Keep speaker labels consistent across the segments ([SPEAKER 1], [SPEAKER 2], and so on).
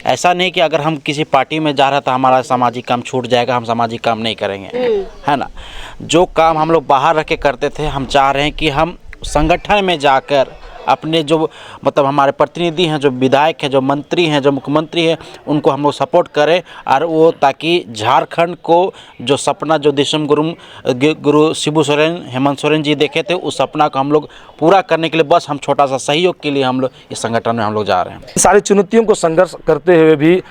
[SPEAKER 1] ऐसा नहीं कि अगर हम किसी पार्टी में जा रहे तो हमारा सामाजिक काम छूट जाएगा, हम सामाजिक काम नहीं करेंगे, है ना। जो काम हम लोग बाहर रह के करते थे, हम चाह रहे हैं कि हम संगठन में जाकर अपने जो मतलब हमारे प्रतिनिधि हैं, जो विधायक हैं, जो मंत्री हैं, जो मुख्यमंत्री हैं, उनको हम लोग सपोर्ट करें, और वो ताकि झारखंड को जो सपना जो देशम गुरु शिबू सोरेन, हेमंत सोरेन जी देखे थे, उस सपना को हम लोग पूरा करने के लिए बस हम छोटा सा सहयोग के लिए हम लोग इस संगठन में हम लोग जा रहे हैं।
[SPEAKER 2] सारी चुनौतियों को संघर्ष करते हुए भी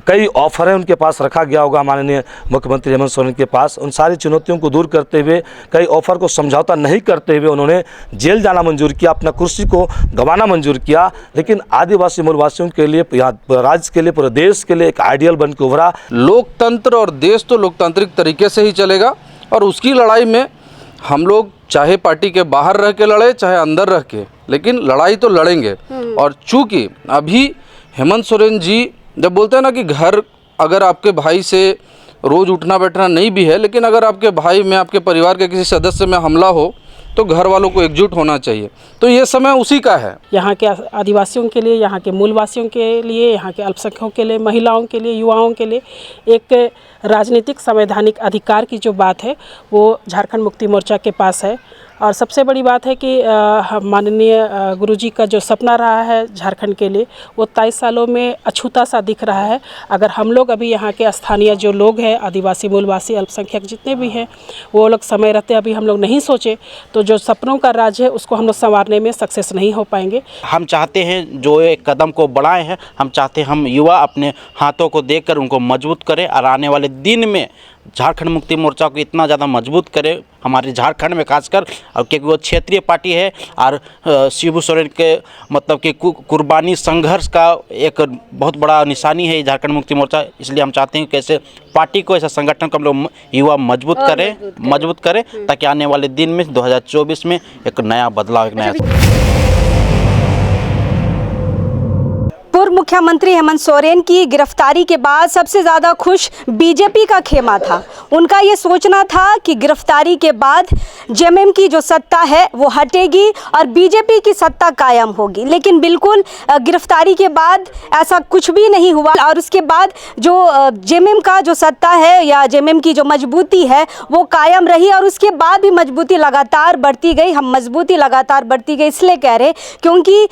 [SPEAKER 2] कई ऑफर हैं उनके पास रखा गया होगा माननीय मुख्यमंत्री हेमंत सोरेन के पास। उन सारी चुनौतियों को दूर करते हुए, कई ऑफर को समझौता नहीं करते हुए उन्होंने जेल जाना मंजूर किया, अपना कुर्सी को गंवाना मंजूर किया, लेकिन आदिवासी मूलवासियों के लिए, यहाँ राज्य के लिए, पूरे देश के लिए एक आइडियल बन के उभरा।
[SPEAKER 3] लोकतंत्र और देश तो लोकतांत्रिक तरीके से ही चलेगा, और उसकी लड़ाई में हम लोग चाहे पार्टी के बाहर रह के लड़े, चाहे अंदर रह के, लेकिन लड़ाई तो लड़ेंगे। और चूँकि अभी हेमंत सोरेन जी जब बोलते हैं ना कि घर अगर आपके भाई से रोज़ उठना बैठना नहीं भी है, लेकिन अगर आपके भाई में, आपके परिवार के किसी सदस्य में हमला हो तो घर वालों को एकजुट होना चाहिए। तो ये समय उसी का है।
[SPEAKER 4] यहाँ के आदिवासियों के लिए, यहाँ के मूलवासियों के लिए, यहाँ के अल्पसंख्यकों के लिए, महिलाओं के लिए, युवाओं के लिए एक राजनीतिक संवैधानिक अधिकार की जो बात है वो झारखंड मुक्ति मोर्चा के पास है। और सबसे बड़ी बात है कि माननीय गुरुजी का जो सपना रहा है झारखंड के लिए, वो 23 सालों में अछूता सा दिख रहा है। अगर हम लोग अभी यहाँ के स्थानीय जो लोग हैं, आदिवासी, मूलवासी, अल्पसंख्यक जितने भी हैं, वो लोग समय रहते अभी हम लोग नहीं सोचे तो जो सपनों का राज है उसको हम लोग संवारने में सक्सेस नहीं हो पाएंगे।
[SPEAKER 1] हम चाहते हैं जो एक कदम को बढ़ाए हैं, हम चाहते हैं हम युवा अपने हाथों को देखकर उनको मजबूत करें, और आने वाले दिन में झारखंड मुक्ति मोर्चा को इतना ज़्यादा मजबूत करे हमारे झारखंड में खासकर, और क्योंकि वो क्षेत्रीय पार्टी है और शिबू सोरेन के मतलब कि कुर्बानी संघर्ष का एक बहुत बड़ा निशानी है झारखंड मुक्ति मोर्चा। इसलिए हम चाहते हैं कि ऐसे पार्टी को, ऐसा संगठन को हम लोग युवा मजबूत करें ताकि आने वाले दिन में 2024 में एक नया बदलाव, एक नया।
[SPEAKER 5] पूर्व मुख्यमंत्री हेमंत सोरेन की गिरफ्तारी के बाद सबसे ज़्यादा खुश बीजेपी का खेमा था। उनका ये सोचना था कि गिरफ्तारी के बाद जेएमएम की जो सत्ता है वो हटेगी और बीजेपी की सत्ता कायम होगी, लेकिन बिल्कुल गिरफ्तारी के बाद ऐसा कुछ भी नहीं हुआ। और उसके बाद जो जेएमएम का जो सत्ता है या जेएमएम की जो मजबूती है वो कायम रही, और उसके बाद भी मजबूती लगातार बढ़ती गई। हम मजबूती लगातार बढ़ती गई इसलिए कह रहे क्योंकि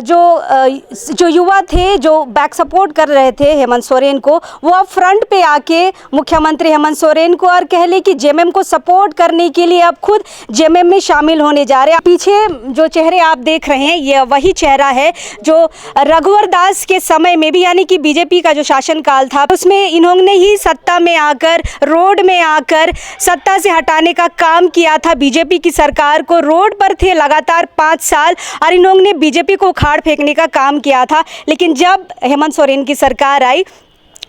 [SPEAKER 5] जो युवा थे, जो बैक सपोर्ट कर रहे थे हेमंत सोरेन को, वो अब फ्रंट पे आके मुख्यमंत्री हेमंत सोरेन को और कह ले कि जेएमएम को सपोर्ट करने के लिए अब खुद जेएमएम में शामिल होने जा रहे हैं। पीछे जो चेहरे आप देख रहे हैं ये वही चेहरा है जो रघुवर दास के समय में भी, यानी कि बीजेपी का जो शासनकाल था उसमें इन्होंने ही सत्ता में आकर, रोड में आकर सत्ता से हटाने का काम किया था। बीजेपी की सरकार को रोड पर थे लगातार 5 साल और इन्होंने बीजेपी को उखाड़ फेंकने का काम किया था। लेकिन जब हेमंत सोरेन की सरकार आई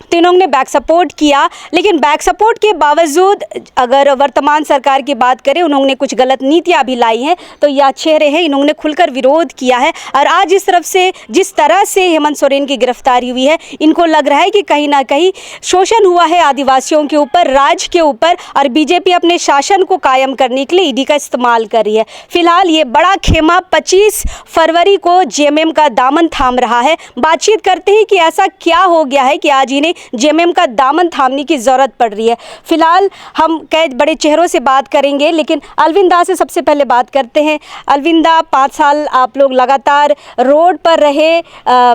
[SPEAKER 5] तो इन्होंने बैक सपोर्ट किया, लेकिन बैक सपोर्ट के बावजूद अगर वर्तमान सरकार की बात करें, उन्होंने कुछ गलत नीतियां भी लाई हैं, तो ये अच्छे रहे, इन्होंने खुलकर विरोध किया है। और आज इस तरफ से जिस तरह से हेमंत सोरेन की गिरफ्तारी हुई है, इनको लग रहा है कि कहीं ना कहीं शोषण हुआ है आदिवासियों के ऊपर, राज्य के ऊपर, और बीजेपी अपने शासन को कायम करने के लिए ईडी का इस्तेमाल कर रही है। फिलहाल ये बड़ा खेमा 25 फरवरी को जेएमएम का दामन थाम रहा है। बातचीत करते हैं कि ऐसा क्या हो गया है कि आज इन्हें जेएमएम का दामन थामने की ज़रूरत पड़ रही है। फिलहाल हम कई बड़े चेहरों से बात करेंगे, लेकिन अलविंदा से सबसे पहले बात करते हैं। अलविंदा, 5 साल आप लोग लगातार रोड पर रहे,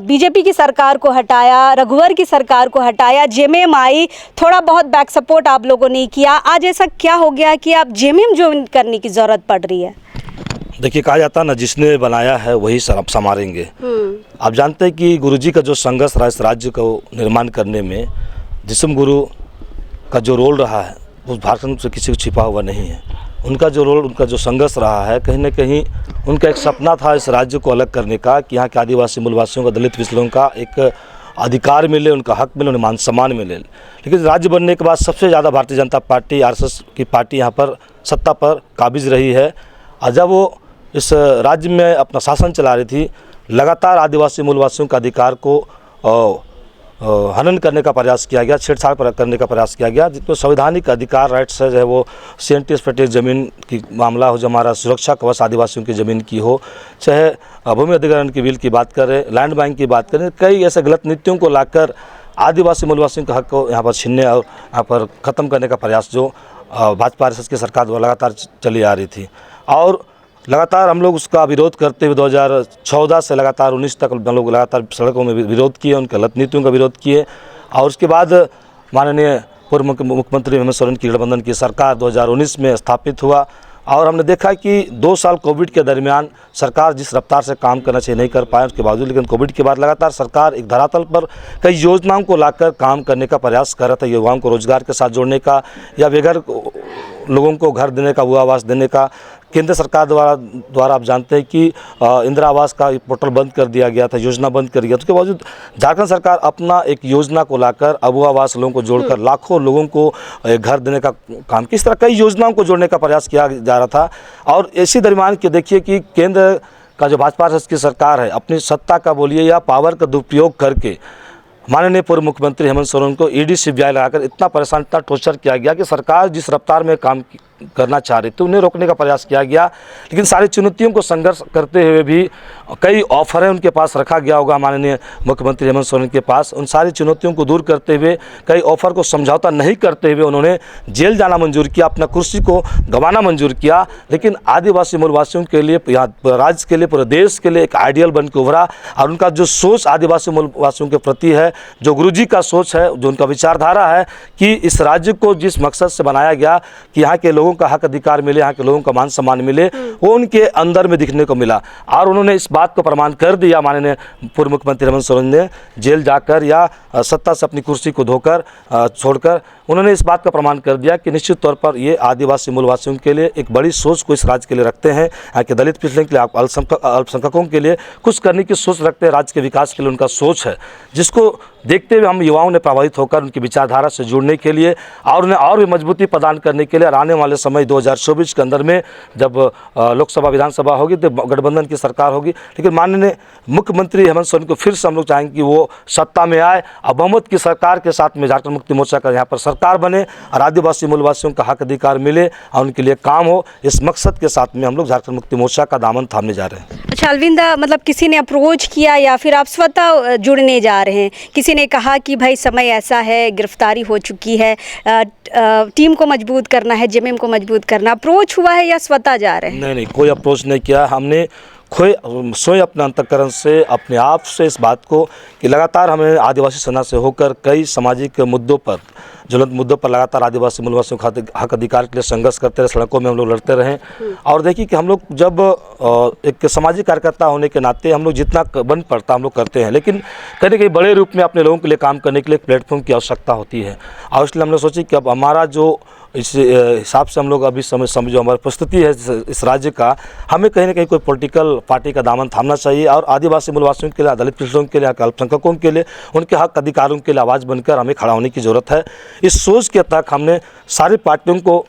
[SPEAKER 5] बीजेपी की सरकार को हटाया, रघुवर की सरकार को हटाया, जेएमएम आई, थोड़ा बहुत बैक सपोर्ट आप लोगों ने किया। आज ऐसा क्या हो गया कि आप जेएमएम ज्वाइन करने की ज़रूरत पड़ रही है?
[SPEAKER 2] देखिए, कहा जाता ना, जिसने बनाया है वही संवारेंगे। आप जानते हैं कि गुरुजी का जो संघर्ष रहा इस राज्य को निर्माण करने में, जिस्म गुरु का जो रोल रहा है वो झारखंड से किसी को छिपा हुआ नहीं है। उनका जो रोल, उनका जो संघर्ष रहा है, कहीं ना कहीं उनका एक सपना था इस राज्य को अलग करने का, कि यहाँ के आदिवासी मूलवासियों का, दलित पिछड़ों का एक अधिकार मिले, उनका हक मिले, उन्हें मान सम्मान मिले। लेकिन राज्य बनने के बाद सबसे ज़्यादा भारतीय जनता पार्टी, आरएसएस की पार्टी यहाँ पर सत्ता पर काबिज रही है। और जब वो इस राज्य में अपना शासन चला रही थी, लगातार आदिवासी मूलवासियों के अधिकार को हनन करने का प्रयास किया गया, छेड़छाड़ करने का प्रयास किया गया, जिसको संवैधानिक अधिकार राइट्स है, चाहे वो CNTS ज़मीन की मामला हो, जो हमारा सुरक्षा कवच आदिवासियों की ज़मीन की हो, चाहे भूमि अधिग्रहण की बिल की बात करें, लैंड बैंक की बात करें, कई ऐसे गलत नीतियों को लाकर आदिवासी मूलवासियों के हक को यहाँ पर छीनने और यहाँ पर ख़त्म करने का प्रयास जो भाजपा RSS की सरकार द्वारा लगातार चली आ रही थी। और लगातार हम लोग उसका विरोध करते हुए 2014 से लगातार 19 तक हम लोग लगातार सड़कों में विरोध किए, उनके गलत नीतियों का विरोध किए। और उसके बाद माननीय पूर्व मुख्यमंत्री हेमंत सोरेन की गठबंधन की सरकार 2019 में स्थापित हुआ और हमने देखा कि 2 साल कोविड के दरमियान सरकार जिस रफ्तार से काम करना चाहिए नहीं कर पाए उसके बावजूद, लेकिन कोविड के बाद लगातार सरकार एक धरातल पर कई योजनाओं को लाकर काम करने का प्रयास कर रहा था, युवाओं को रोजगार के साथ जोड़ने का या बेघर लोगों को घर देने का, वो आवास देने का। केंद्र सरकार द्वारा आप जानते हैं कि इंदिरा आवास का पोर्टल बंद कर दिया गया था, योजना बंद कर दिया। उसके बावजूद झारखंड सरकार अपना एक योजना को लाकर अबू आवास लोगों को जोड़कर लाखों लोगों को घर देने का काम, किस तरह कई योजनाओं को जोड़ने का प्रयास किया जा रहा था। और इसी दरमियान के देखिए कि केंद्र का जो भाजपा RSS की सरकार है, अपनी सत्ता का बोलिए या पावर का दुरुपयोग करके माननीय पूर्व मुख्यमंत्री हेमंत सोरेन को ED CBI लगाकर इतना परेशान, इतना टॉर्चर किया गया कि सरकार जिस रफ्तार में काम करना चाह रही थी उन्हें रोकने का प्रयास किया गया। लेकिन सारी चुनौतियों को संघर्ष करते हुए भी कई ऑफर है उनके पास रखा गया होगा माननीय मुख्यमंत्री हेमंत सोरेन के पास। उन सारी चुनौतियों को दूर करते हुए, कई ऑफर को समझौता नहीं करते हुए उन्होंने जेल जाना मंजूर किया, अपना कुर्सी को गंवाना मंजूर किया। लेकिन आदिवासी मूलवासियों के लिए, यहाँ राज्य के लिए, पूरे देश के लिए एक आइडियल बन के उभरा। और उनका जो सोच आदिवासी मूलवासियों के प्रति है, जो गुरुजी का सोच है, जो उनका विचारधारा है कि इस राज्य को जिस मकसद से बनाया गया कि यहाँ के लोगों का हक अधिकार मिले, यहाँ के लोगों का मान सम्मान मिले, वो उनके अंदर में दिखने को मिला। और उन्होंने इस बात को प्रमाण कर दिया माननीय पूर्व मुख्यमंत्री हेमंत सोरेन ने, जेल जाकर या सत्ता से अपनी कुर्सी को धोकर छोड़कर उन्होंने इस बात का प्रमाण कर दिया कि निश्चित तौर पर ये आदिवासी मूलवासियों के लिए एक बड़ी सोच को इस राज्य के लिए रखते हैं, यहाँ के दलित पिछड़े के लिए, अल्पसंख्यकों के लिए कुछ करने की सोच रखते हैं, राज्य के विकास के लिए उनका सोच है, जिसको देखते हुए हम युवाओं ने प्रभावित होकर उनकी विचारधारा से जुड़ने के लिए और उन्हें और भी मजबूती प्रदान करने के लिए आने वाले समय 2024 के अंदर में जब लोकसभा विधानसभा होगी तो गठबंधन की सरकार होगी, लेकिन माननीय मुख्यमंत्री हेमंत सोरेन को फिर से हम लोग चाहेंगे कि वो सत्ता में आए, अब बहुमत की सरकार के साथ में झारखंड मुक्ति मोर्चा का यहाँ पर सरकार बने और आदिवासी मूलवासियों का हक अधिकार मिले और उनके लिए काम हो। इस मकसद के साथ में हम लोग झारखंड मुक्ति मोर्चा का दामन थामने जा रहे हैं।
[SPEAKER 5] अच्छा अलविंदा, मतलब किसी ने अप्रोच किया या फिर आप स्वतः जुड़ने जा रहे हैं? किसी ने कहा कि भाई समय ऐसा है, गिरफ्तारी हो चुकी है, टीम को मजबूत करना है, JMM को मजबूत करना, अप्रोच हुआ है या स्वतः जा रहे हैं?
[SPEAKER 2] नहीं, कोई अप्रोच नहीं किया। हमने स्वयं अपने अंतःकरण से, अपने आप से इस बात को कि लगातार हमें आदिवासी सेना से होकर कई सामाजिक मुद्दों पर, ज्वलंत मुद्दों पर लगातार आदिवासी मूलवासियों के हक अधिकार के लिए संघर्ष करते रहे, सड़कों में हम लोग लड़ते रहे। और देखिए कि हम लोग जब एक सामाजिक कार्यकर्ता होने के नाते हम लोग जितना बन पड़ता हम लोग करते हैं, लेकिन कहीं ना कहीं बड़े रूप में अपने लोगों के लिए काम करने के लिए एक प्लेटफॉर्म की आवश्यकता होती है। और इसलिए हमने सोची कि अब हमारा जो इस हिसाब से हम लोग अभी समझो हमारी परिस्थिति है इस राज्य का, हमें कहीं ना कहीं कोई पॉलिटिकल पार्टी का दामन थामना चाहिए और आदिवासी मूलवासियों के लिए, दलित पिछड़ों के लिए, अल्पसंख्यकों के लिए, उनके हक अधिकारों के लिए आवाज़ बनकर हमें खड़ा होने की ज़रूरत है। इस सोच के तहत हमने सारी पार्टियों को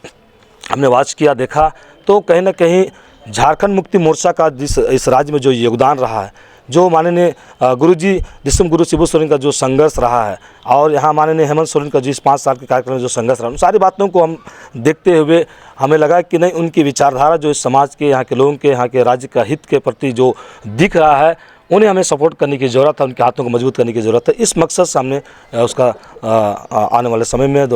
[SPEAKER 2] हमने वाच किया, देखा, तो कहीं ना कहीं झारखंड मुक्ति मोर्चा का जिस इस राज्य में जो योगदान रहा है, जो माननीय गुरुजी जिस्म गुरु शिबू सोरेन का जो संघर्ष रहा है और यहाँ माननीय हेमंत सोरेन का जिस 5 साल के कार्यक्रम में जो संघर्ष रहा, उन सारी बातों को हम देखते हुए हमें लगा कि नहीं, उनकी विचारधारा जो इस समाज के, यहाँ के लोगों के, यहाँ के राज्य का हित के प्रति जो दिख रहा है, उन्हें हमें सपोर्ट करने की ज़रूरत है, उनके हाथों को मजबूत करने की ज़रूरत है। इस मकसद से हमने उसका आने वाले समय में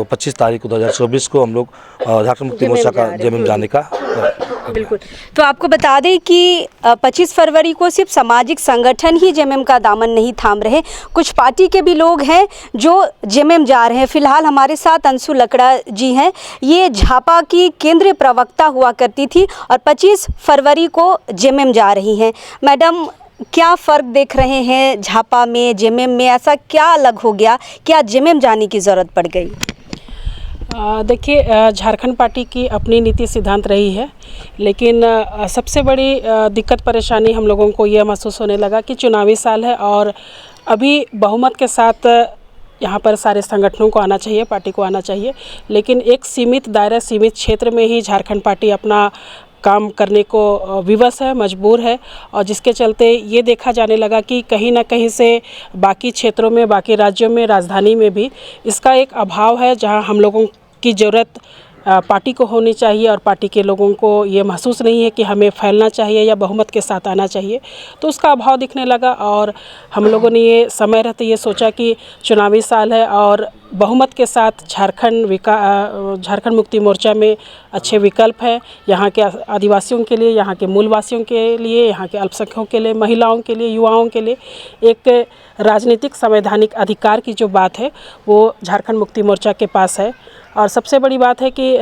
[SPEAKER 2] 25 तारीख को 2024 को हम लोग झारखंड मुक्ति मोर्चा का JMM जाने का
[SPEAKER 5] बिल्कुल। तो आपको बता दें कि 25 फरवरी को सिर्फ सामाजिक संगठन ही JMM का दामन नहीं थाम रहे, कुछ पार्टी के भी लोग हैं जो JMM जा रहे हैं। फिलहाल हमारे साथ अंशु लकड़ा जी हैं, ये झापा की केंद्रीय प्रवक्ता हुआ करती थी और 25 फरवरी को JMM जा रही हैं। मैडम, क्या फ़र्क देख रहे हैं झापा में, JMM में? ऐसा क्या अलग हो गया, क्या JMM जाने की ज़रूरत पड़ गई?
[SPEAKER 4] देखिए, झारखंड पार्टी की अपनी नीति सिद्धांत रही है, लेकिन सबसे बड़ी दिक्कत परेशानी हम लोगों को ये महसूस होने लगा कि चुनावी साल है और अभी बहुमत के साथ यहाँ पर सारे संगठनों को आना चाहिए, पार्टी को आना चाहिए, लेकिन एक सीमित दायरा, सीमित क्षेत्र में ही झारखंड पार्टी अपना काम करने को विवश है, मजबूर है, और जिसके चलते ये देखा जाने लगा कि कहीं ना कहीं से बाकी क्षेत्रों में, बाकी राज्यों में, राजधानी में भी इसका एक अभाव है, जहां हम लोगों की ज़रूरत पार्टी को होनी चाहिए और पार्टी के लोगों को ये महसूस नहीं है कि हमें फैलना चाहिए या बहुमत के साथ आना चाहिए। तो उसका अभाव दिखने लगा और हम लोगों ने ये समय रहते ये सोचा कि चुनावी साल है और बहुमत के साथ झारखंड मुक्ति मोर्चा में अच्छे विकल्प हैं। यहाँ के आदिवासियों के लिए, यहाँ के मूलवासियों के लिए, यहाँ के अल्पसंख्यकों के लिए, महिलाओं के लिए, युवाओं के लिए एक राजनीतिक संवैधानिक अधिकार की जो बात है वो झारखंड मुक्ति मोर्चा के पास है। और सबसे बड़ी बात है कि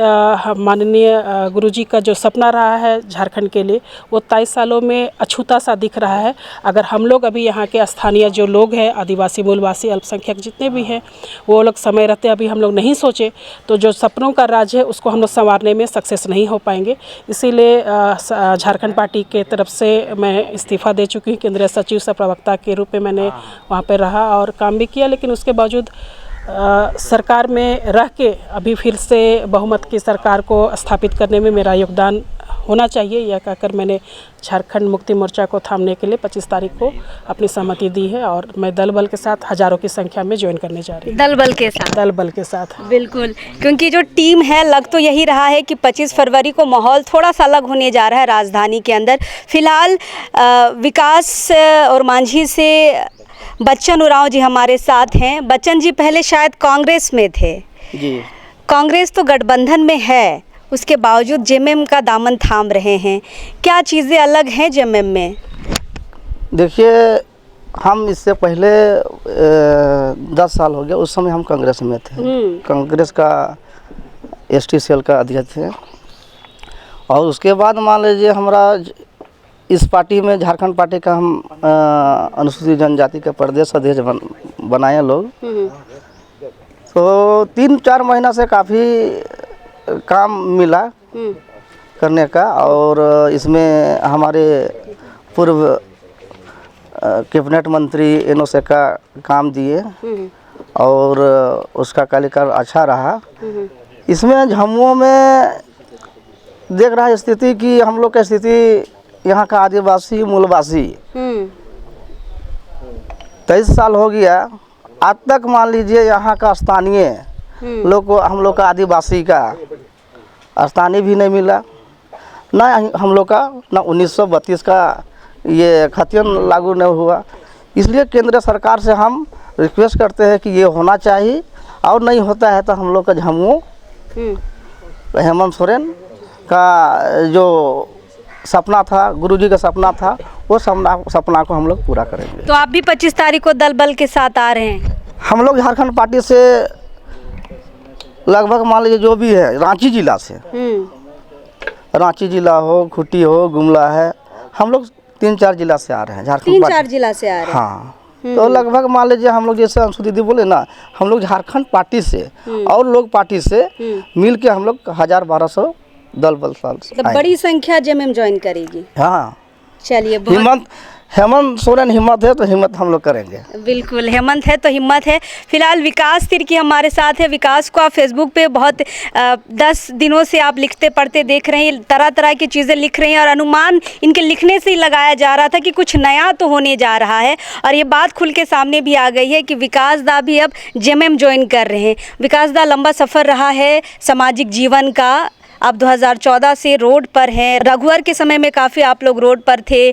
[SPEAKER 4] माननीय गुरुजी का जो सपना रहा है झारखंड के लिए वो 23 सालों में अछूता सा दिख रहा है। अगर हम लोग अभी यहाँ के स्थानीय जो लोग हैं, आदिवासी, मूलवासी, अल्पसंख्यक जितने भी हैं, वो लोग समय रहते अभी हम लोग नहीं सोचे तो जो सपनों का राज है उसको हम लोग संवारने में सक्सेस नहीं हो पाएंगे। इसीलिए झारखंड पार्टी के तरफ से मैं इस्तीफ़ा दे चुकी हूँ। केंद्रीय सचिव सह प्रवक्ता के रूप में मैंने वहाँ पर रहा और काम भी किया, लेकिन उसके बावजूद सरकार में रह के अभी फिर से बहुमत की सरकार को स्थापित करने में मेरा योगदान होना चाहिए, यह कहकर मैंने झारखंड मुक्ति मोर्चा को थामने के लिए 25 तारीख को अपनी सहमति दी है और मैं दल बल के साथ हजारों की संख्या में ज्वाइन करने जा रही हूँ।
[SPEAKER 5] दल बल के साथ?
[SPEAKER 4] दल बल के साथ, बिल्कुल।
[SPEAKER 5] क्योंकि जो टीम है, लग तो यही रहा है कि 25 फरवरी को माहौल थोड़ा सा अलग होने जा रहा है राजधानी के अंदर। फिलहाल विकास और मांझी से बच्चन उरांव जी हमारे साथ हैं। बच्चन जी पहले शायद कांग्रेस में थे
[SPEAKER 1] जी।
[SPEAKER 5] कांग्रेस तो गठबंधन में है, उसके बावजूद जेएमएम का दामन थाम रहे हैं। क्या चीज़ें अलग हैं जेएमएम में?
[SPEAKER 6] देखिए, हम इससे पहले 10 साल हो गया, उस समय हम कांग्रेस में थे। कांग्रेस का एसटी सेल का अध्यक्ष थे और उसके बाद मान लीजिए हमारा इस पार्टी में, झारखंड पार्टी का हम अनुसूचित जनजाति के प्रदेश अध्यक्ष बनाए लोग। तो 3-4 महीना से काफ़ी काम मिला करने का और इसमें हमारे पूर्व कैबिनेट मंत्री इनोसे का काम दिए और उसका कार्यकाल अच्छा रहा। इसमें झामुमो में देख रहा है स्थिति कि हम लोग की स्थिति यहाँ का आदिवासी, मूलवासी 23 साल हो गया, आज तक मान लीजिए यहाँ का स्थानीय लोग को, हम लोग का आदिवासी का स्थानीय भी नहीं मिला, ना हम लोग का ना 1932 का ये खतियन लागू नहीं हुआ। इसलिए केंद्र सरकार से हम रिक्वेस्ट करते हैं कि ये होना चाहिए और नहीं होता है तो हम लोग का झामुमो हेमंत सोरेन का जो सपना था, गुरुजी का सपना था, वो सपना को हम लोग पूरा करेंगे।
[SPEAKER 5] तो आप भी 25 तारीख को दल बल के साथ आ रहे हैं?
[SPEAKER 6] हम लोग झारखंड पार्टी से लगभग मान लीजिए जो भी है, रांची जिला से, रांची जिला हो, खूंटी हो, गुमला है, हम लोग 3-4 जिला से आ रहे हैं। झारखंड
[SPEAKER 5] 3-4 जिला से आ रहे हैं?
[SPEAKER 6] हाँ। तो लगभग मान लीजिए हम लोग, जैसे अंशु दीदी बोले ना, हम लोग झारखंड पार्टी से और लोग पार्टी से मिल के हम लोग 1000-1200 दल बल साल से
[SPEAKER 5] बड़ी संख्या जेएमएम ज्वाइन करेगी।
[SPEAKER 6] हाँ,
[SPEAKER 5] चलिए,
[SPEAKER 6] हेमंत सोरेन हिम्मत है तो हिम्मत हम लोग करेंगे।
[SPEAKER 5] बिल्कुल, हेमंत है तो हिम्मत है। फिलहाल विकास तिर्की हमारे साथ है। विकास को आप फेसबुक पे बहुत 10 दिनों से आप लिखते पढ़ते देख रहे हैं, तरह तरह की चीज़ें लिख रहे हैं और अनुमान इनके लिखने से ही लगाया जा रहा था कि कुछ नया तो होने जा रहा है और ये बात खुल के सामने भी आ गई है कि विकास दा भी अब जेएमएम ज्वाइन कर रहे हैं। विकास दा, लंबा सफ़र रहा है सामाजिक जीवन का, आप 2014 से रोड पर हैं। रघुवर के समय में काफ़ी आप लोग रोड पर थे,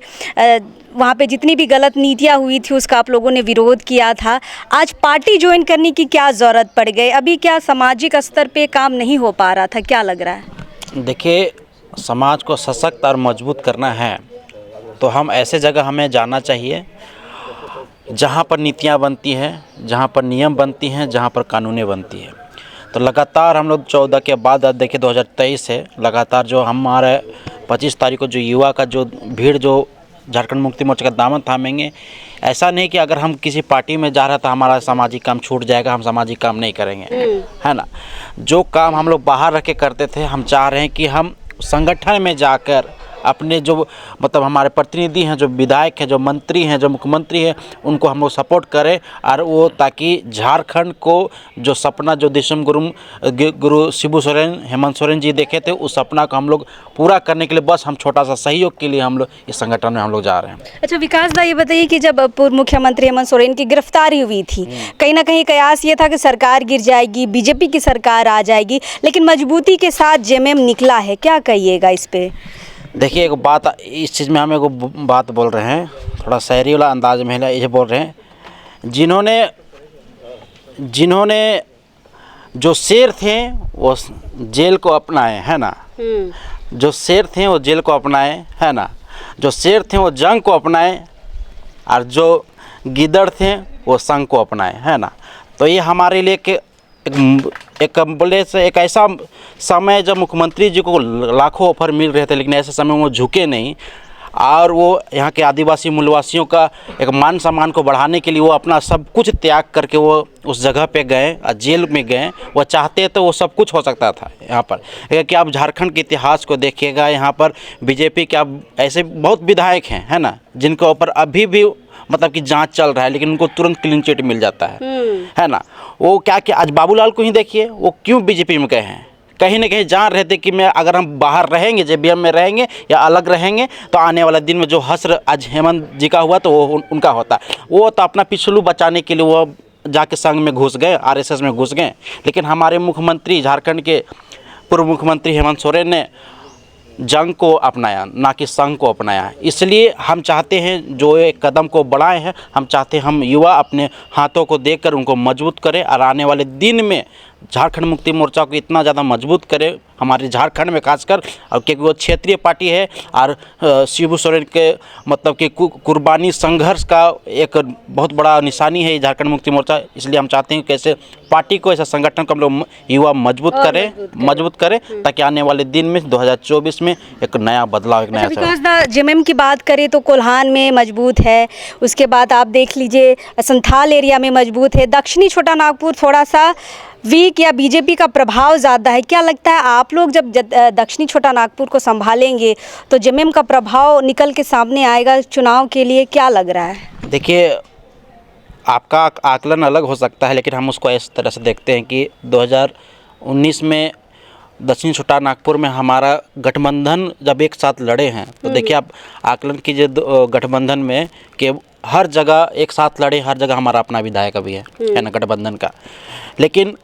[SPEAKER 5] वहाँ पे जितनी भी गलत नीतियाँ हुई थी उसका आप लोगों ने विरोध किया था। आज पार्टी ज्वाइन करने की क्या ज़रूरत पड़ गई? अभी क्या सामाजिक स्तर पे काम नहीं हो पा रहा था? क्या लग रहा है?
[SPEAKER 1] देखिए, समाज को सशक्त और मजबूत करना है तो हम ऐसे जगह हमें जाना चाहिए जहाँ पर नीतियाँ बनती हैं, जहाँ पर नियम बनती हैं, जहाँ पर कानूनें बनती हैं। तो लगातार हम लोग 14 के बाद देखिए 2023 से लगातार जो हमारे 25 तारीख को जो युवा का जो भीड़ जो झारखंड मुक्ति मोर्चा का दामन थामेंगे, ऐसा नहीं कि अगर हम किसी पार्टी में जा रहे तो हमारा सामाजिक काम छूट जाएगा, हम सामाजिक काम नहीं करेंगे, है ना। जो काम हम लोग बाहर रह के करते थे, हम चाह रहे हैं कि हम संगठन में जाकर अपने जो मतलब हमारे प्रतिनिधि हैं, जो विधायक हैं, जो मंत्री हैं, जो मुख्यमंत्री हैं, उनको हम लोग सपोर्ट करें और वो ताकि झारखंड को जो सपना जो देशम गुरु शिबू सोरेन, हेमंत सोरेन जी देखे थे, उस सपना को हम लोग पूरा करने के लिए बस हम छोटा सा सहयोग के लिए हम लोग इस संगठन में हम लोग जा रहे हैं।
[SPEAKER 5] अच्छा विकास दा, ये बताइए कि जब पूर्व मुख्यमंत्री हेमंत सोरेन की गिरफ्तारी हुई थी, कहीं ना कहीं कयास ये था कि सरकार गिर जाएगी, बीजेपी की सरकार आ जाएगी, लेकिन मजबूती के साथ जेएमएम निकला है, क्या कहिएगा इस पे?
[SPEAKER 1] देखिए एक बात, इस चीज़ में हम एक बात बोल रहे हैं, थोड़ा शायरी वाला अंदाज में है, ये बोल रहे हैं, जिन्होंने जो शेर थे वो जेल को अपनाए, है ना, जो शेर थे वो जेल को अपनाए, है ना, जो शेर थे वो जंग को अपनाए और जो गिदड़ थे वो संग को अपनाए, है ना। तो ये हमारे लिए एक बोले से एक ऐसा समय जब मुख्यमंत्री जी को लाखों ऑफर मिल रहे थे, लेकिन ऐसे समय वो झुके नहीं और वो यहाँ के आदिवासी मूलवासियों का एक मान सम्मान को बढ़ाने के लिए वो अपना सब कुछ त्याग करके वो उस जगह पे गए और जेल में गए। वो चाहते तो वो सब कुछ हो सकता था यहाँ पर। कि आप झारखंड के इतिहास को देखिएगा, यहाँ पर बीजेपी के आप ऐसे बहुत विधायक हैं, है ना, जिनके ऊपर अभी भी मतलब कि जांच चल रहा है, लेकिन उनको तुरंत क्लीन चिट मिल जाता है ना। वो क्या कि आज बाबूलाल को ही देखिए, वो क्यों बीजेपी में गए हैं, कहीं ना कहीं जान रहे थे कि मैं अगर हम बाहर रहेंगे, जेबीएम में रहेंगे या अलग रहेंगे, तो आने वाला दिन में जो हश्र आज हेमंत जी का हुआ तो वो उनका होता। वो तो अपना पिछलू बचाने के लिए वो जाके संघ में घुस गए, आरएसएस में घुस गए। लेकिन हमारे मुख्यमंत्री, झारखंड के पूर्व मुख्यमंत्री हेमंत सोरेन ने जंग को अपनाया, ना कि संघ को अपनाया। इसलिए हम चाहते हैं जो एक कदम को बढ़ाए हैं, हम चाहते हैं हम युवा अपने हाथों को देखकर उनको मजबूत करें और आने वाले दिन में झारखंड मुक्ति मोर्चा को इतना ज़्यादा मजबूत करें हमारे झारखंड में खासकर, और क्योंकि वो क्षेत्रीय पार्टी है और शिबू सोरेन के मतलब कि कुर्बानी संघर्ष का एक बहुत बड़ा निशानी है झारखंड मुक्ति मोर्चा। इसलिए हम चाहते हैं कि ऐसे पार्टी को, ऐसा संगठन को हम लोग युवा मजबूत करें ताकि आने वाले दिन में 2024 में एक नया बदलाव, एक नया
[SPEAKER 5] विकास जेएमएम की बात करें तो कोल्हान में मजबूत है, उसके बाद आप देख लीजिए संथाल एरिया में मजबूत है, दक्षिणी छोटा नागपुर थोड़ा सा वीक या बीजेपी का प्रभाव ज़्यादा है। क्या लगता है आप लोग जब दक्षिणी छोटा नागपुर को संभालेंगे तो जेएमएम का प्रभाव निकल के सामने आएगा चुनाव के लिए, क्या लग रहा है?
[SPEAKER 1] देखिए आपका आकलन अलग हो सकता है, लेकिन हम उसको इस तरह से देखते हैं कि 2019 में दक्षिण छोटा नागपुर में हमारा गठबंधन जब एक साथ लड़े हैं, तो देखिए आप आकलन कीजिए गठबंधन में कि हर जगह एक साथ लड़े, हर जगह हमारा अपना विधायक भी है ना गठबंधन का। लेकिन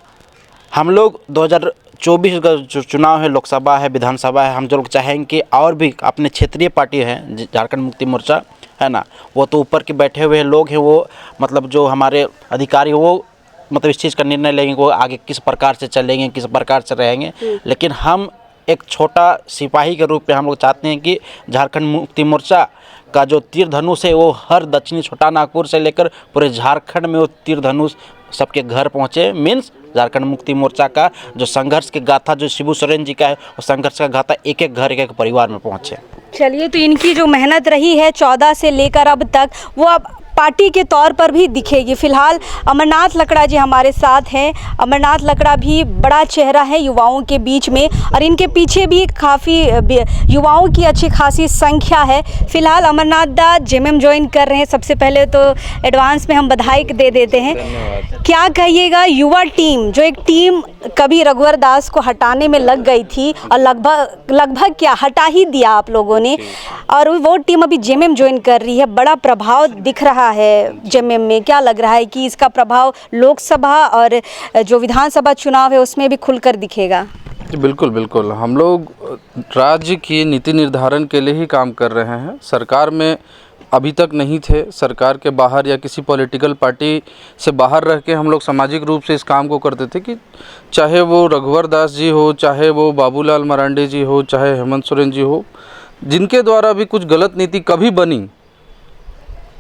[SPEAKER 1] हम लोग 2024 का जो चुनाव है, लोकसभा है, विधानसभा है, हम जो लोग चाहेंगे कि और भी अपने क्षेत्रीय पार्टी है झारखंड मुक्ति मोर्चा, है ना, वो तो ऊपर के बैठे हुए लोग हैं, वो मतलब जो हमारे अधिकारी वो मतलब इस चीज़ का निर्णय लेंगे वो आगे किस प्रकार से चलेंगे, किस प्रकार से रहेंगे। लेकिन हम एक छोटा सिपाही के रूप में हम लोग चाहते हैं कि झारखंड मुक्ति मोर्चा का जो तीर धनुष है वो हर दक्षिणी छोटा नागपुर से लेकर पूरे झारखंड में वो तीर धनुष सबके घर पहुँचे। मीन्स झारखंड मुक्ति मोर्चा का जो संघर्ष की गाथा जो शिबू सोरेन जी का है, वो संघर्ष का गाथा एक एक घर, एक एक परिवार में पहुँचे।
[SPEAKER 5] चलिए, तो इनकी जो मेहनत रही है 14 से लेकर अब तक, वो अब पार्टी के तौर पर भी दिखेगी। फिलहाल अमरनाथ लकड़ा जी हमारे साथ हैं। अमरनाथ लकड़ा भी बड़ा चेहरा है युवाओं के बीच में और इनके पीछे भी काफ़ी युवाओं की अच्छी खासी संख्या है। फिलहाल अमरनाथ दा जेएमएम ज्वाइन कर रहे हैं, सबसे पहले तो एडवांस में हम बधाई दे देते हैं। क्या कहिएगा, युवा टीम जो एक टीम कभी रघुवर दास को हटाने में लग गई थी और लगभग क्या हटा ही दिया आप लोगों ने, और वो टीम अभी जेएमएम ज्वाइन कर रही है, बड़ा प्रभाव दिख रहा है जेएमएम में। क्या लग रहा है कि इसका प्रभाव लोकसभा और जो विधानसभा चुनाव है उसमें भी खुलकर दिखेगा?
[SPEAKER 3] बिल्कुल बिल्कुल, हम लोग राज्य की नीति निर्धारण के लिए ही काम कर रहे हैं। सरकार में अभी तक नहीं थे, सरकार के बाहर या किसी पॉलिटिकल पार्टी से बाहर रह के हम लोग सामाजिक रूप से इस काम को करते थे कि चाहे वो रघुवर दास जी हो, चाहे वो बाबूलाल मरांडी जी हो, चाहे हेमंत सोरेन जी हो, जिनके द्वारा भी कुछ गलत नीति कभी बनी,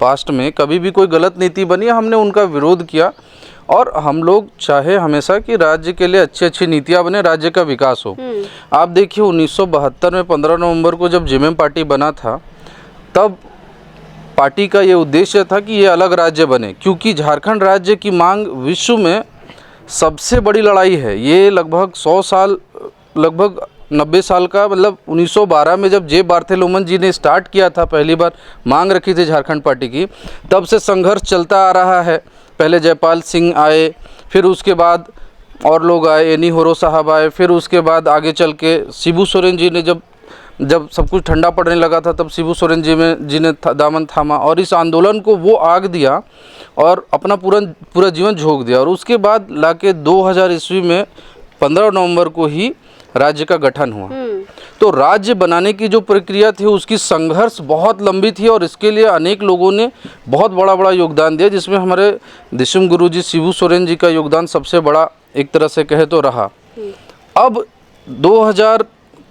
[SPEAKER 3] पास्ट में कभी भी कोई गलत नीति बनी, हमने उनका विरोध किया। और हम लोग चाहे हमेशा कि राज्य के लिए अच्छी अच्छी नीतियाँ बने, राज्य का विकास हो। आप देखिए 1972 में 15 नवंबर को जब जेएमएम पार्टी बना था, तब पार्टी का ये उद्देश्य था कि ये अलग राज्य बने, क्योंकि झारखंड राज्य की मांग विश्व में सबसे बड़ी लड़ाई है। ये लगभग 100 साल, लगभग 90 साल का, मतलब 1912 में जब जे बार्थेलोमन जी ने स्टार्ट किया था, पहली बार मांग रखी थी झारखंड पार्टी की, तब से संघर्ष चलता आ रहा है। पहले जयपाल सिंह आए, फिर उसके बाद और लोग आए, एनी होरो साहब आए, फिर उसके बाद आगे चल के शिबू सोरेन जी ने जब सब कुछ ठंडा पड़ने लगा था, तब शिबू सोरेन जी ने दामन थामा और इस आंदोलन को वो आग दिया और अपना पूरा जीवन झोंक दिया। और उसके बाद लाके 2000 ईस्वी में 15 नवंबर को ही राज्य का गठन हुआ। तो राज्य बनाने की जो प्रक्रिया थी उसकी संघर्ष बहुत लंबी थी और इसके लिए अनेक लोगों ने बहुत बड़ा योगदान दिया, जिसमें हमारे दिशम गुरु जी शिबू सोरेन जी का योगदान सबसे बड़ा एक तरह से कहे तो रहा। अब 2000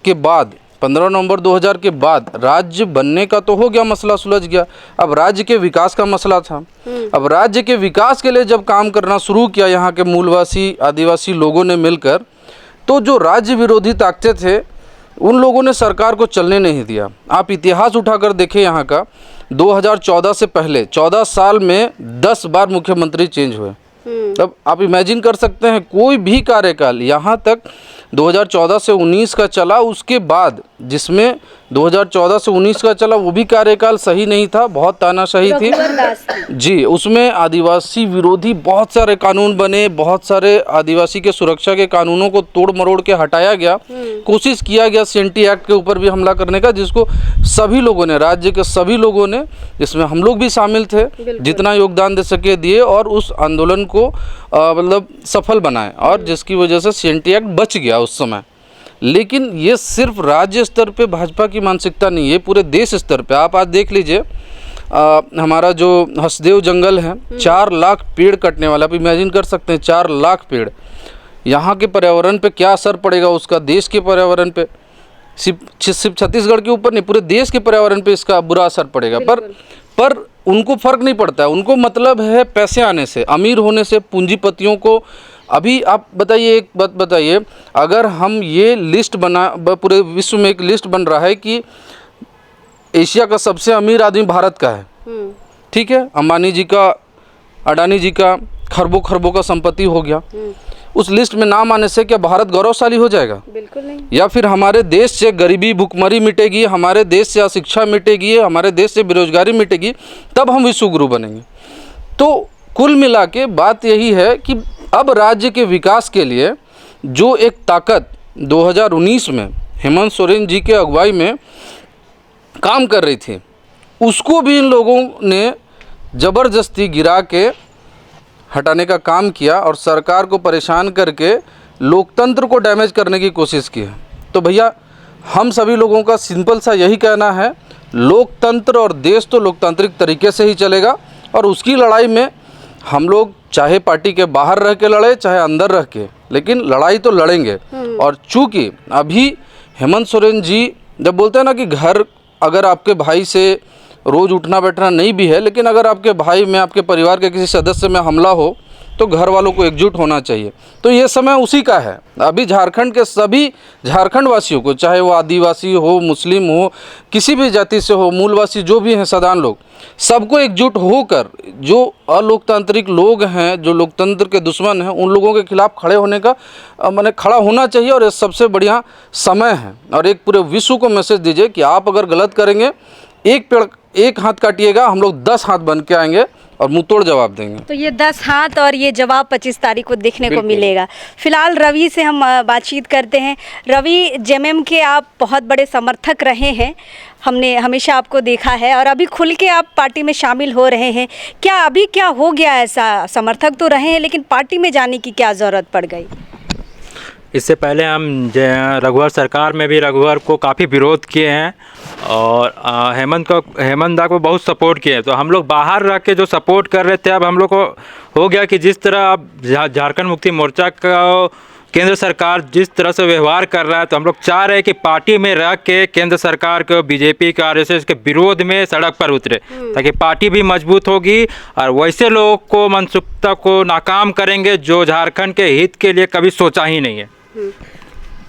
[SPEAKER 3] के बाद 15 नवंबर 2000 के बाद राज्य बनने का तो हो गया, मसला सुलझ गया। अब राज्य के विकास का मसला था। अब राज्य के विकास के लिए जब काम करना शुरू किया यहाँ के मूलवासी आदिवासी लोगों ने मिलकर, तो जो राज्य विरोधी ताकतें थे उन लोगों ने सरकार को चलने नहीं दिया। आप इतिहास उठाकर देखें यहाँ का, 2014 से पहले 14 साल में 10 बार मुख्यमंत्री चेंज हुए। तब आप इमेजिन कर सकते हैं कोई भी कार्यकाल यहाँ तक 2014 से 19 का चला, उसके बाद जिसमें 2014 से 19 का चला वो भी कार्यकाल सही नहीं था, बहुत तानाशाही थी जी। उसमें आदिवासी विरोधी बहुत सारे कानून बने, बहुत सारे आदिवासी के सुरक्षा के कानूनों को तोड़ मरोड़ के हटाया गया। कोशिश किया गया सीएनटी एक्ट के ऊपर भी हमला करने का, जिसको सभी लोगों ने, राज्य के सभी लोगों ने, जिसमें हम लोग भी शामिल थे, जितना योगदान दे सके दिए और उस आंदोलन को मतलब सफल बनाए और जिसकी वजह से सीएनटी एक्ट बच गया उस समय। लेकिन ये सिर्फ राज्य स्तर पे भाजपा की मानसिकता नहीं है, पूरे देश स्तर पे आप आज देख लीजिए। हमारा जो हसदेव जंगल है, 4 लाख पेड़ कटने वाला, आप इमेजिन कर सकते हैं 4 लाख पेड़, यहाँ के पर्यावरण पे क्या असर पड़ेगा उसका, देश के पर्यावरण पे, सिर्फ छत्तीसगढ़ के ऊपर नहीं, पूरे देश के पर्यावरण पे इसका बुरा असर पड़ेगा। पर उनको फर्क नहीं पड़ता है, उनको मतलब है पैसे आने से, अमीर होने से, पूंजीपतियों को। अभी आप बताइए, एक बात बताइए, अगर हम ये लिस्ट पूरे विश्व में एक लिस्ट बन रहा है कि एशिया का सबसे अमीर आदमी भारत का है, ठीक है, अंबानी जी का, अडानी जी का खरबों का संपत्ति हो गया, उस लिस्ट में नाम आने से क्या भारत गौरवशाली हो जाएगा? बिल्कुल नहीं। या फिर हमारे देश से गरीबी भुखमरी मिटेगी, हमारे देश से अशिक्षा मिटेगी, हमारे देश से बेरोजगारी मिटेगी, तब हम विश्व गुरु बनेंगे। तो कुल मिला के बात यही है कि अब राज्य के विकास के लिए जो एक ताकत 2019 में हेमंत सोरेन जी के अगुवाई में काम कर रही थी, उसको भी इन लोगों ने ज़बरदस्ती गिरा के हटाने का काम किया और सरकार को परेशान करके लोकतंत्र को डैमेज करने की कोशिश की है। तो भैया हम सभी लोगों का सिंपल सा यही कहना है, लोकतंत्र और देश तो लोकतांत्रिक तरीके से ही चलेगा और उसकी लड़ाई में हम लोग चाहे पार्टी के बाहर रह के लड़े चाहे अंदर रह के, लेकिन लड़ाई तो लड़ेंगे। और चूँकि अभी हेमंत सोरेन जी जब बोलते हैं ना कि घर अगर आपके भाई से रोज़ उठना बैठना नहीं भी है, लेकिन अगर आपके भाई में, आपके परिवार के किसी सदस्य में हमला हो तो घर वालों को एकजुट होना चाहिए। तो ये समय उसी का है। अभी झारखंड के सभी झारखंड वासियों को, चाहे वो आदिवासी हो, मुस्लिम हो, किसी भी जाति से हो, मूलवासी जो भी हैं सदान लोग, सबको एकजुट होकर जो अलोकतांत्रिक लोग हैं, जो लोकतंत्र के दुश्मन हैं, उन लोगों के खिलाफ खड़े होने का माने खड़ा होना चाहिए। और ये सबसे बढ़िया समय है। और एक पूरे विश्व को मैसेज दीजिए कि आप अगर गलत करेंगे, एक पेड़ एक हाथ काटिएगा, हम लोग 10 हाथ बन के आएंगे और मुंह तोड़ जवाब देंगे।
[SPEAKER 5] तो ये 10 हाथ और ये जवाब 25 तारीख को देखने को मिलेगा। फिलहाल रवि से हम बातचीत करते हैं। रवि, जेएमएम के आप बहुत बड़े समर्थक रहे हैं, हमने हमेशा आपको देखा है और अभी खुल के आप पार्टी में शामिल हो रहे हैं। क्या अभी क्या हो गया ऐसा? समर्थक तो रहे हैं लेकिन पार्टी में जाने की क्या ज़रूरत पड़ गई?
[SPEAKER 7] इससे पहले हम रघुवर सरकार में भी रघुवर को काफ़ी विरोध किए हैं और हेमंत दा को बहुत सपोर्ट किए हैं। तो हम लोग बाहर रह के जो सपोर्ट कर रहे थे, अब हम लोग को हो गया कि जिस तरह अब झारखंड मुक्ति मोर्चा का केंद्र सरकार जिस तरह से व्यवहार कर रहा है, तो हम लोग चाह रहे हैं कि पार्टी में रह के केंद्र सरकार को, बीजेपी का, आरएसएस के विरोध में सड़क पर उतरे, ताकि पार्टी भी मजबूत होगी और वैसे लोगों को, मनसुखता को नाकाम करेंगे जो झारखंड के हित के लिए कभी सोचा ही नहीं है।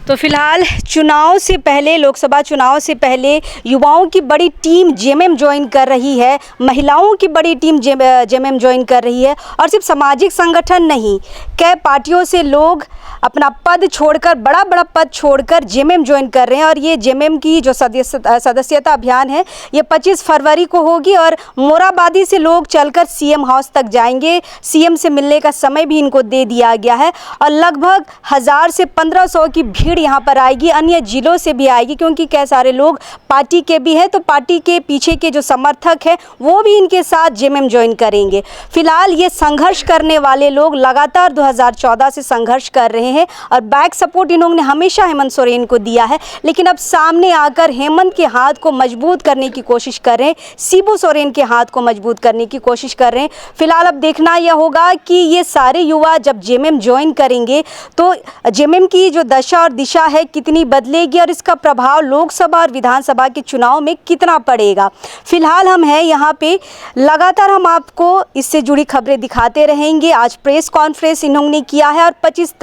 [SPEAKER 5] तो फिलहाल चुनाव से पहले, लोकसभा चुनाव से पहले युवाओं की बड़ी टीम जेएमएम ज्वाइन कर रही है, महिलाओं की बड़ी टीम जेएमएम ज्वाइन कर रही है। और सिर्फ सामाजिक संगठन नहीं, कई पार्टियों से लोग अपना पद छोड़कर, बड़ा बड़ा पद छोड़कर जेएमएम ज्वाइन कर रहे हैं। और ये जेएमएम की जो सदस्यता अभियान है ये 25 फरवरी को होगी और मोराबादी से लोग चलकर सीएम हाउस तक जाएंगे। सीएम से मिलने का समय भी इनको दे दिया गया है और लगभग 1000 से 1500 की भीड़ यहाँ पर आएगी। अन्य जिलों से भी आएगी क्योंकि कई सारे लोग पार्टी के भी हैं, तो पार्टी के पीछे के जो समर्थक हैं वो भी इनके साथ जेएमएम ज्वाइन करेंगे। फिलहाल ये संघर्ष करने वाले लोग लगातार 2014 से संघर्ष कर रहे हैं और बैक सपोर्ट इन्होंने हमेशा हेमंत सोरेन को दिया है, लेकिन अब सामने आकर हेमंत के हाथ को मजबूत करने की कोशिश कर रहे हैं, शिबू सोरेन के हाथ को मजबूत करने की कोशिश कर रहे हैं। फिलहाल अब देखना यह होगा कि ये सारे युवा जब जेएमएम ज्वाइन करेंगे तो जेएमएम की जो दशा और दिशा है कितनी बदलेगी और इसका प्रभाव लोकसभा और विधानसभा के चुनाव में कितना पड़ेगा। फिलहाल हम हैं यहाँ पे, लगातार हम आपको इससे जुड़ी खबरें दिखाते रहेंगे। आज प्रेस कॉन्फ्रेंस इन्होंने किया है और 25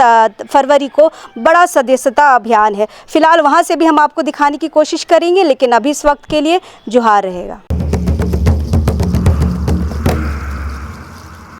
[SPEAKER 5] फरवरी को बड़ा सदस्यता अभियान है। फिलहाल वहाँ से भी हम आपको दिखाने की कोशिश करेंगे, लेकिन अभी इस वक्त के लिए जोहार रहेगा।